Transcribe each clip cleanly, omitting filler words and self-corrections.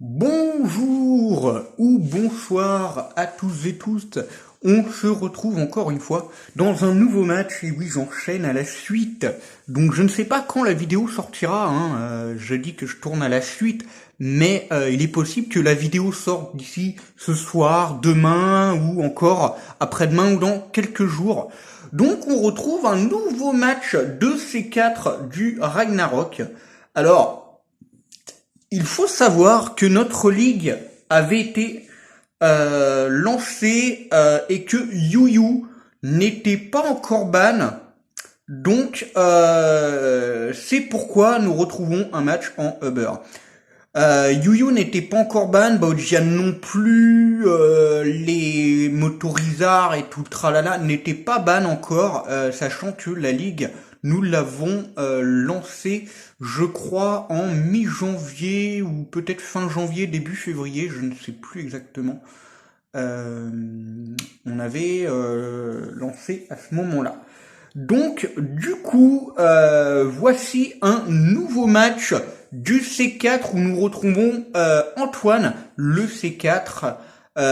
Bonjour ou bonsoir à tous et toutes. On se retrouve encore une fois dans un nouveau match et oui, j'enchaîne à la suite. Donc je ne sais pas quand la vidéo sortira, je dis que je tourne à la suite, mais il est possible que la vidéo sorte d'ici ce soir, demain ou encore après-demain ou dans quelques jours. Donc on retrouve un nouveau match de C4 du Ragnarok. Alors, il faut savoir que notre ligue avait été lancée et que Yu n'était pas encore ban. Donc c'est pourquoi nous retrouvons un match en Uber. Yu n'était pas encore ban, Baojian non plus, les motorisards et tout le tralala n'étaient pas ban encore, sachant que la ligue, nous l'avons lancée, je crois, en mi-janvier ou peut-être fin janvier, début février, je ne sais plus exactement. On avait lancé à ce moment-là. Donc, du coup, voici un nouveau match du C4 où nous retrouvons Antoine, le C4,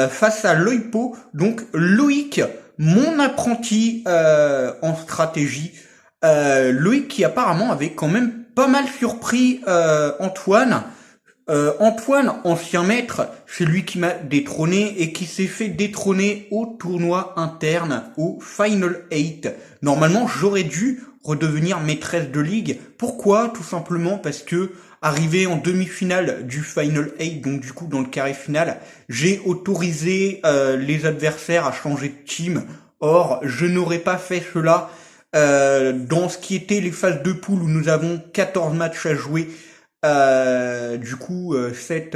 face à Loipo. Donc, Loïc, mon apprenti en stratégie. Loïc qui apparemment avait quand même pas mal surpris Antoine. Antoine, ancien maître, c'est lui qui m'a détrôné et qui s'est fait détrôner au tournoi interne, au Final 8. Normalement, j'aurais dû redevenir maîtresse de ligue. Pourquoi? Tout simplement parce que, arrivé en demi-finale du Final 8, donc du coup dans le carré final, j'ai autorisé les adversaires à changer de team. Or, je n'aurais pas fait cela dans ce qui était les phases de poule où nous avons 14 matchs à jouer. Du coup, 7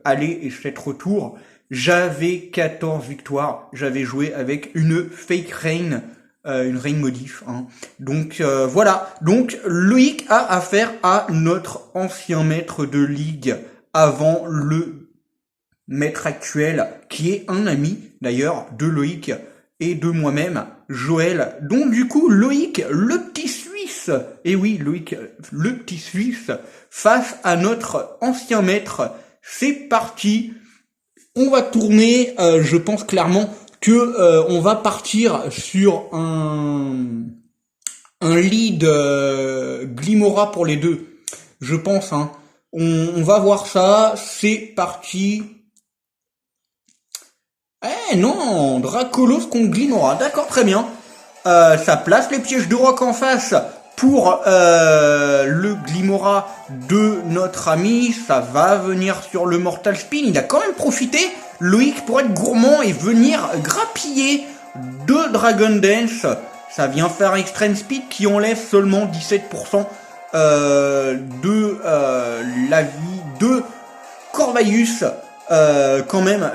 allées et 7 retours. J'avais 14 victoires. J'avais joué avec une fake reign, une reign modif. Donc voilà. Donc Loïc a affaire à notre ancien maître de ligue avant le maître actuel, qui est un ami d'ailleurs de Loïc et de moi-même, Joël. Donc du coup, Loïc, le petit Suisse, et oui, Loïc, le petit Suisse, face à notre ancien maître. C'est parti. On va tourner, je pense clairement que on va partir sur un lead Glimora pour les deux. Je pense, On va voir ça. C'est parti. Eh non, Dracolos contre Glimora, d'accord, très bien. Ça place les pièges de roc en face pour le Glimora de notre ami. Ça va venir sur le Mortal Spin. Il a quand même profité, Loïc, pour être gourmand et venir grappiller de Dragon Dance. Ça vient faire Extreme Speed qui enlève seulement 17% de la vie de Corvaius. Quand même,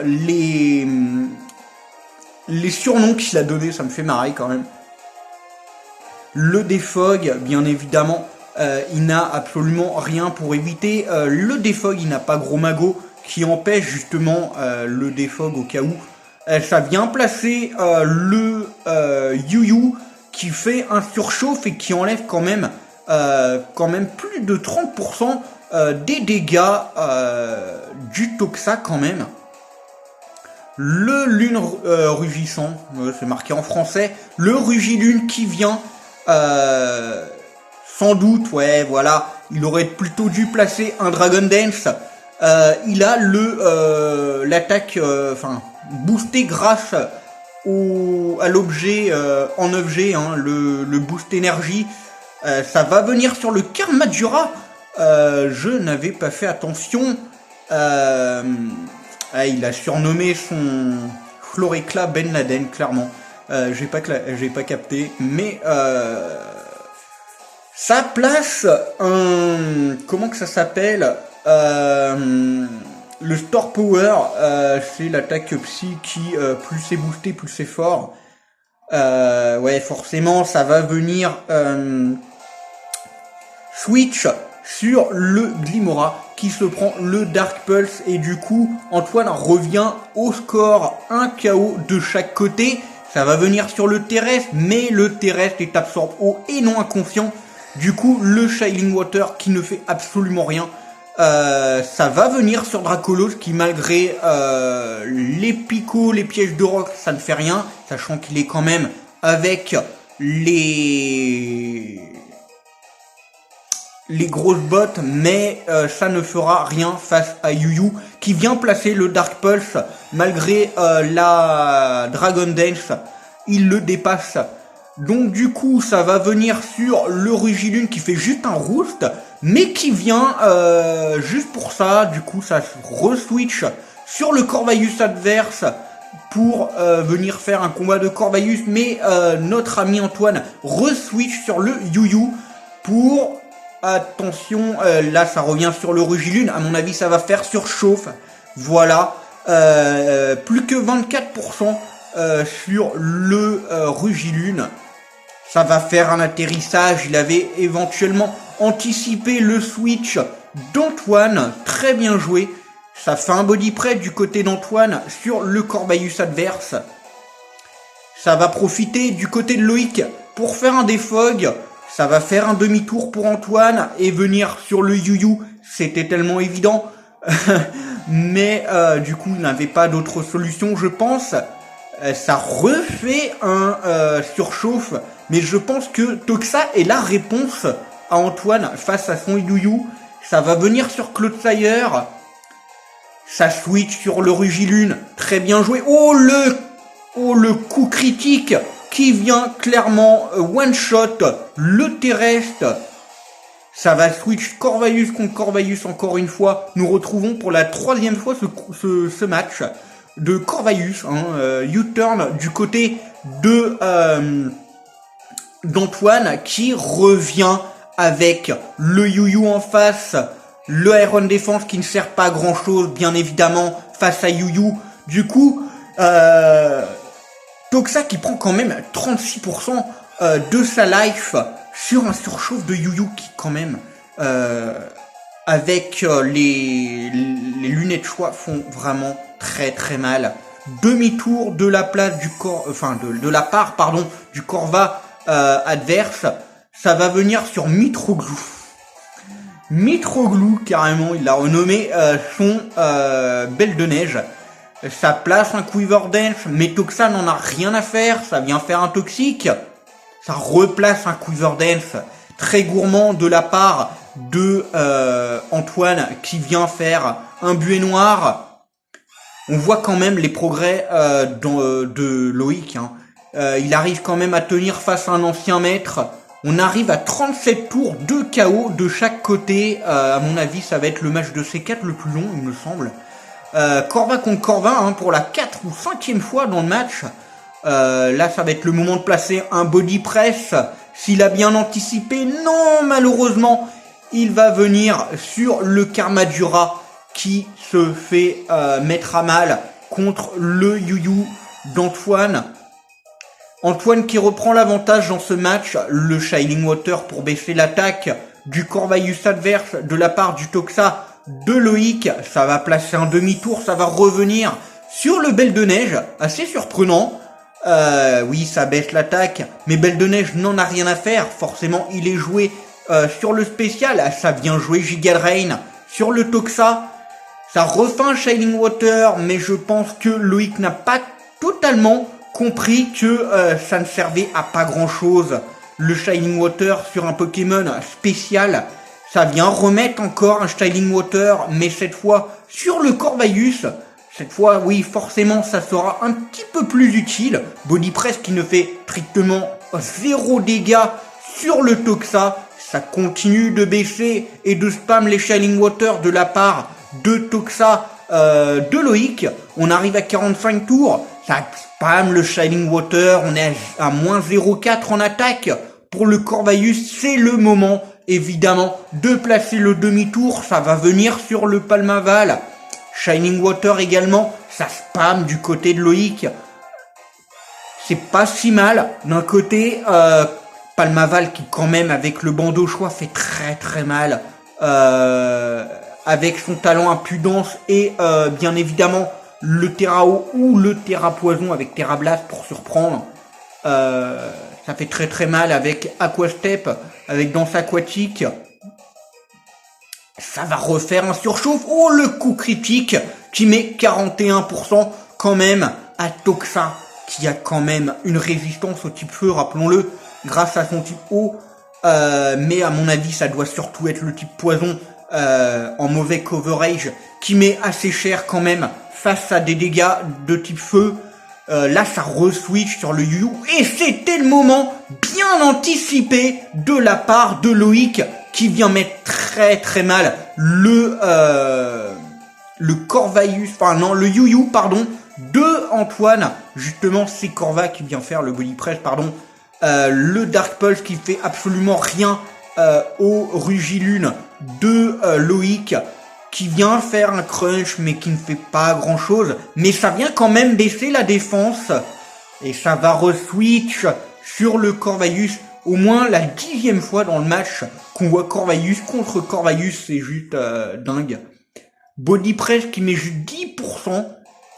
les surnoms qu'il a donnés, ça me fait marrer quand même. Le défog, bien évidemment, il n'a absolument rien pour éviter. Le défog, il n'a pas gros magot qui empêche justement le défog au cas où. Ça vient placer le Yu qui fait un surchauffe et qui enlève quand même plus de 30% des dégâts du Toxa quand même. Le lune rugissant, c'est marqué en français, le rugilune qui vient, sans doute, ouais, voilà, il aurait plutôt dû placer un Dragon Dance. Il a l'attaque, boosté grâce à l'objet en 9G, le boost énergie. Ça va venir sur le Karmadura. Je n'avais pas fait attention. Il a surnommé son Floréclat Ben Laden, clairement. J'ai pas capté, mais ça place un, comment que ça s'appelle, le Store Power, c'est l'attaque psy qui plus c'est boosté, plus c'est fort. Ouais, forcément, ça va venir switch sur le Glimora qui se prend le Dark Pulse et du coup Antoine revient au score 1 KO de chaque côté. Ça va venir sur le terrestre, mais le terrestre est absorbe haut et non inconscient. Du coup le Shining Water qui ne fait absolument rien. Ça va venir sur Dracolos qui malgré les picots, les pièges de roc, ça ne fait rien, sachant qu'il est quand même avec les grosses bottes, mais ça ne fera rien face à Yu qui vient placer le Dark Pulse malgré la Dragon Dance, il le dépasse. Donc du coup ça va venir sur le Rugilune qui fait juste un roost, mais qui vient juste pour ça. Du coup ça re-switch sur le Corvayus adverse pour venir faire un combat de Corvayus, mais notre ami Antoine re-switch sur le Yu pour... Attention, là ça revient sur le Rugilune, à mon avis ça va faire surchauffe. Voilà, plus que 24% sur le Rugilune. Ça va faire un atterrissage, il avait éventuellement anticipé le switch d'Antoine, très bien joué. Ça fait un body press du côté d'Antoine sur le Corvayus adverse. Ça va profiter du côté de Loïc pour faire un défog. Ça va faire un demi-tour pour Antoine et venir sur le Yu. C'était tellement évident. Mais du coup, il n'avait pas d'autre solution, je pense. Ça refait un surchauffe. Mais je pense que Toxa est la réponse à Antoine face à son Yu. Ça va venir sur Clodsire. Ça switch sur le Rugilune. Très bien joué. Oh le coup critique qui vient clairement one-shot le terrestre. Ça va switch Corvayus contre Corvayus encore une fois. Nous retrouvons pour la troisième fois ce match de Corvayus. U-turn du côté de d'Antoine qui revient avec le Yu en face. Le Iron Defense qui ne sert pas à grand chose bien évidemment face à Yu. Du coup... Toxa qui prend quand même 36% de sa life sur un surchauffe de Yu qui quand même avec les lunettes choix font vraiment très très mal. Demi-tour de la place du corps, de la part du Corva adverse. Ça va venir sur Mitroglou. Mitroglou carrément, il l'a renommé son Belle de Neige. Ça place un Quiver Dance, mais Toxa n'en a rien à faire, ça vient faire un toxique. Ça replace un Quiver Dance, très gourmand de la part de Antoine qui vient faire un buée noir. On voit quand même les progrès de Loïc. Il arrive quand même à tenir face à un ancien maître. On arrive à 37 tours de KO de chaque côté. À mon avis, ça va être le match de C4 le plus long, il me semble. Corva contre Corva pour la 4 ou 5e fois dans le match. Là ça va être le moment de placer un body press. S'il a bien anticipé, non malheureusement il va venir sur le Karmadura qui se fait mettre à mal contre le Yu d'Antoine. Antoine qui reprend l'avantage dans ce match, le Shining Water pour baisser l'attaque du Corvayus adverse de la part du Toxa de Loïc. Ça va placer un demi-tour, ça va revenir sur le Belle de Neige, assez surprenant. Oui, ça baisse l'attaque, mais Belle de Neige n'en a rien à faire. Forcément, il est joué sur le spécial. Ça vient jouer Giga Drain sur le Toxa. Ça refait un Shining Water, mais je pense que Loïc n'a pas totalement compris que ça ne servait à pas grand-chose. Le Shining Water sur un Pokémon spécial, ça vient remettre encore un Shining Water, mais cette fois sur le Corvayus. Cette fois, oui, forcément, ça sera un petit peu plus utile. Body Press qui ne fait strictement 0 dégâts sur le Toxa. Ça continue de baisser et de spam les Shining Water de la part de Toxa de Loïc. On arrive à 45 tours. Ça spam le Shining Water. On est à moins 0,4 en attaque. Pour le Corvayus, c'est le moment, évidemment, de placer le demi-tour. Ça va venir sur le Palmaval. Shining Water également, ça spam du côté de Loïc. C'est pas si mal. D'un côté, Palmaval qui quand même avec le bandeau choix fait très très mal. Avec son talent impudence et bien évidemment le Terra-Eau ou le Terra-Poison avec Terra Blast pour surprendre. Ça fait très très mal avec Aquastep, avec Danse Aquatique. ça va refaire un surchauffe. Oh, le coup critique qui met 41% quand même à Toxa, qui a quand même une résistance au type feu, rappelons-le, grâce à son type eau. Mais à mon avis, ça doit surtout être le type poison en mauvais coverage, qui met assez cher quand même face à des dégâts de type feu. Là, ça re-switch sur le Yu-Yu. Et c'était le moment bien anticipé de la part de Loïc, qui vient mettre très très mal le Corvaïus, enfin non, le Yu-Yu, pardon, de Antoine. Justement, c'est Corva qui vient faire le body press, pardon. Le Dark Pulse qui fait absolument rien au Rugilune de Loïc, qui vient faire un crunch mais qui ne fait pas grand chose, mais ça vient quand même baisser la défense, et ça va re-switch sur le Corvaïus, au moins la 10e fois dans le match qu'on voit Corvaïus contre Corvaïus, c'est juste dingue. Body press qui met juste 10%,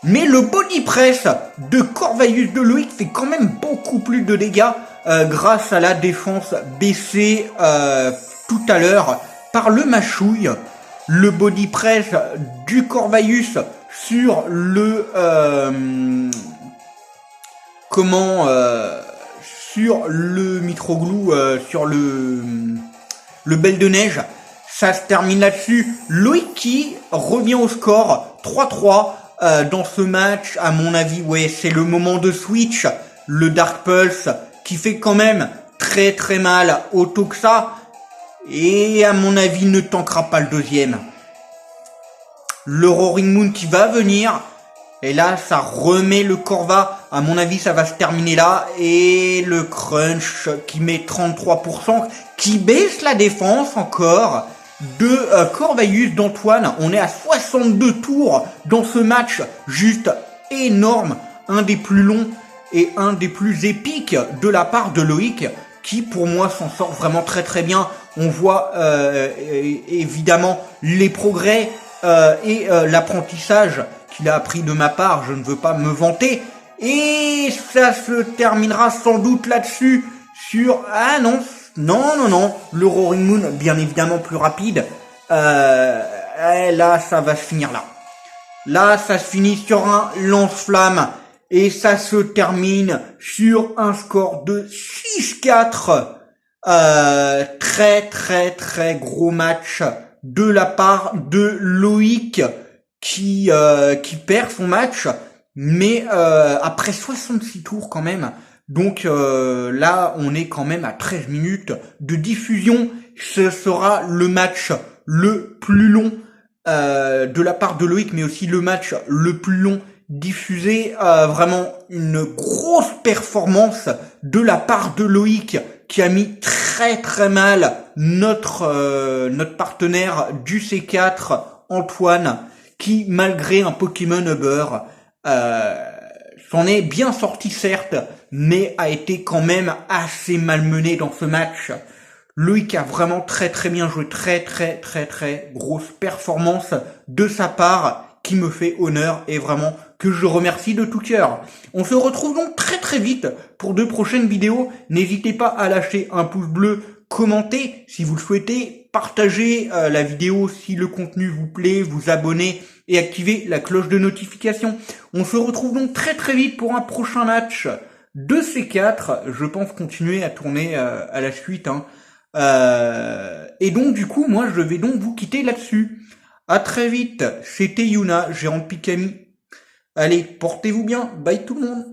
mais le body press de Corvaïus de Loïc fait quand même beaucoup plus de dégâts grâce à la défense baissée tout à l'heure par le Machouille. Le body press du Corvaïus sur le sur le Mitroglou, sur le Belle de Neige, ça se termine là-dessus. Loïc qui revient au score 3-3 dans ce match. À mon avis, ouais, c'est le moment de switch. Le Dark Pulse qui fait quand même très très mal au Toxa, et à mon avis ne tankera pas le deuxième. Le Roaring Moon qui va venir, et là ça remet le Corva. À mon avis ça va se terminer là, et le Crunch qui met 33%, qui baisse la défense encore de Corvaïus d'Antoine. On est à 62 tours dans ce match, juste énorme, un des plus longs et un des plus épiques de la part de Loïc, qui pour moi s'en sort vraiment très très bien. On voit évidemment les progrès et l'apprentissage qu'il a appris de ma part, je ne veux pas me vanter, et ça se terminera sans doute là-dessus sur... Ah non, le Roaring Moon, bien évidemment plus rapide, là ça va se finir là. Là ça se finit sur un lance-flamme, et ça se termine sur un score de 6-4. Très très très gros match de la part de Loïc, qui perd son match, mais après 66 tours quand même. Donc là on est quand même à 13 minutes de diffusion. Ce sera le match le plus long de la part de Loïc, mais aussi le match le plus long diffusé. Vraiment une grosse performance de la part de Loïc, qui a mis très très mal notre partenaire du C4, Antoine, qui malgré un Pokémon Uber s'en est bien sorti certes, mais a été quand même assez malmené dans ce match. Loïc a vraiment très très bien joué, très très très très grosse performance de sa part, qui me fait honneur et vraiment que je remercie de tout cœur. On se retrouve donc très très vite pour de prochaines vidéos. N'hésitez pas à lâcher un pouce bleu, commenter si vous le souhaitez, partager la vidéo si le contenu vous plaît, vous abonner et activer la cloche de notification. On se retrouve donc très très vite pour un prochain match de C4. Je pense continuer à tourner à la suite, hein. Et donc du coup moi je vais donc vous quitter là-dessus. À très vite, c'était Yuna, gérant de Pikami. Allez, portez-vous bien, bye tout le monde.